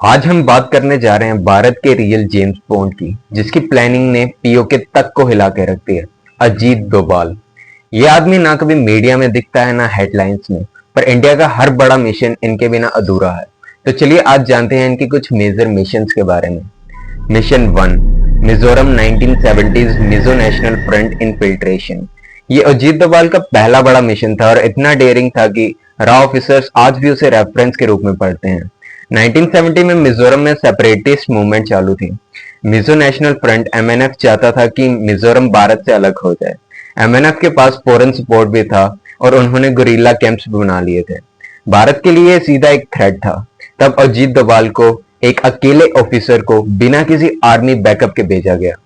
आज हम बात करने जा रहे हैं भारत के रियल जेम्स बॉन्ड की, जिसकी प्लानिंग ने पीओके तक को हिला के रख दिया। अजीत डोभाल। ये आदमी ना कभी मीडिया में दिखता है ना हेडलाइंस में, पर इंडिया का हर बड़ा मिशन इनके बिना अधूरा है। तो चलिए आज जानते हैं इनकी कुछ मेजर मिशंस के बारे में। Mission 1, Mizoram 1970s Mizo national front infiltration. ये अजीत डोभाल का पहला बड़ा मिशन था और इतना डेयरिंग था कि रॉ ऑफिसर्स आज भी उसे रेफरेंस के रूप में पढ़ते हैं। 1970 में मिजोरम में सेपरेटिस्ट मूवमेंट चालू थी। मिजो नेशनल फ्रंट एमएनएफ चाहता था कि मिजोरम भारत से अलग हो जाए। एमएनएफ के पास फॉरेन सपोर्ट भी था और उन्होंने गुरिल्ला कैंप्स भी बना लिए थे। भारत के लिए सीधा एक थ्रेट था। तब अजीत डोभाल को एक अकेले ऑफिसर को बिना किसी आर्मी बैकअप के भेजा गया।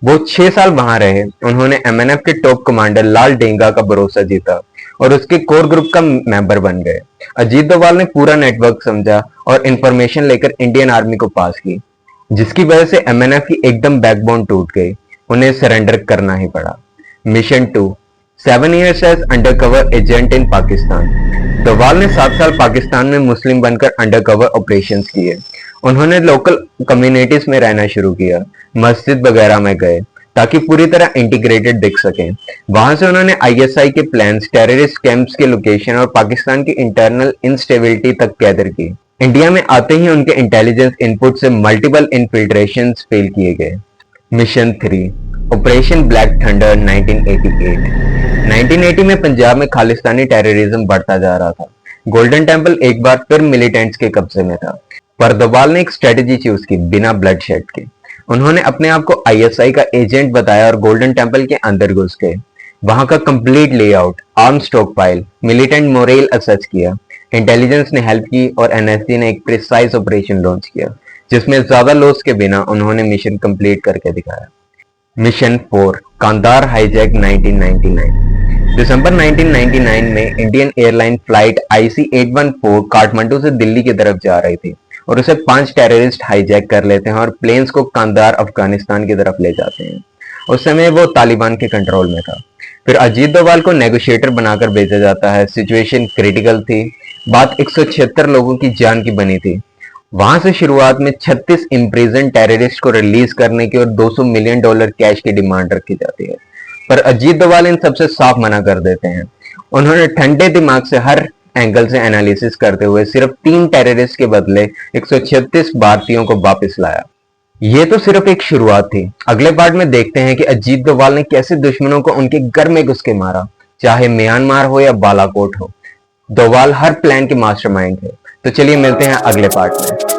वो 6 साल वहां रहे। उन्होंने एमएनएफ के टॉप कमांडर लाल डेंगा का भरोसा जीता और उसके कोर ग्रुप का मेंबर बन गए। अजीत डोभाल ने पूरा नेटवर्क समझा और इंफॉर्मेशन लेकर इंडियन आर्मी को पास की, जिसकी वजह से एमएनएफ की एकदम बैकबोन टूट गई। उन्हें सरेंडर करना ही पड़ा। Mission 2, 7 years as undercover agent in Pakistan. Doval ने 7 साल पाकिस्तान में मुस्लिम बनकर अंडरकवर ऑपरेशंस किए। उन्होंने लोकल कम्युनिटीज में रहना शुरू किया, मस्जिद वगैरह में गए ताकि पूरी तरह इंटीग्रेटेड दिख सके। वहां से उन्होंने आईएसआई के प्लान्स, टेररिस्ट कैंप्स के लोकेशन और पाकिस्तान की इंटरनल इंस्टेबिलिटी तक गैदर की। इंडिया में आते ही उनके इंटेलिजेंस इनपुट से मल्टीपल इन्फिल्ट्रेशंस फेल किए गए। Mission 3, operation black thunder 1988। 1980 में पंजाब में खालिस्तानी टेररिज्म बढ़ता जा रहा था। गोल्डन टेम्पल एक बार फिर मिलिटेंट्स के कब्जे में था, पर डोभाल ने एक स्ट्रेटेजी चूज की बिना ब्लडशेड के। उन्होंने अपने आप को आईएसआई का एजेंट बताया और गोल्डन टेम्पल के अंदर घुस गए। वहां का complete layout, arm stock pile, militant Morel assess किया। इंटेलिजेंस ने हेल्प की और एनएसजी ने एक प्रिसाइज ऑपरेशन लॉन्च किया, जिसमें ज्यादा लॉस के बिना उन्होंने मिशन कंप्लीट करके दिखाया। Mission 4, Kandahar hijack 1999। दिसंबर 1999 में Indian airline flight IC-814 Kathmandu से दिल्ली की तरफ जा रही थी और उसे 5 टेररिस्ट हाईजैक कर लेते हैं और प्लेन्स को कांधार अफगानिस्तान की तरफ ले जाते हैं। उस समय वो तालिबान के कंट्रोल में था। फिर अजीत डोभाल को नेगोशिएटर बनाकर भेजा जाता है। सिचुएशन क्रिटिकल थी। बात 176 लोगों की जान की बनी थी। वहां से शुरुआत में 36 इम्प्रिजन टेररिस्ट को रिलीज करने की और $200 मिलियन कैश की डिमांड रखी जाती है, पर अजीत डोभाल इन सबसे साफ मना कर देते हैं। उन्होंने ठंडे दिमाग से हर एंगल से एनालिसिस करते हुए सिर्फ 3 टेररिस्ट के बदले 136 भारतीयों को वापस लाया। ये तो सिर्फ एक शुरुआत थी। अगले पार्ट में देखते हैं कि अजीत डोभाल ने कैसे दुश्मनों को उनके घर में घुस के मारा, चाहे म्यांमार हो या बालाकोट हो। डोभाल हर प्लान के मास्टरमाइंड थे। तो चलिए मिलते हैं अगले पार्ट में।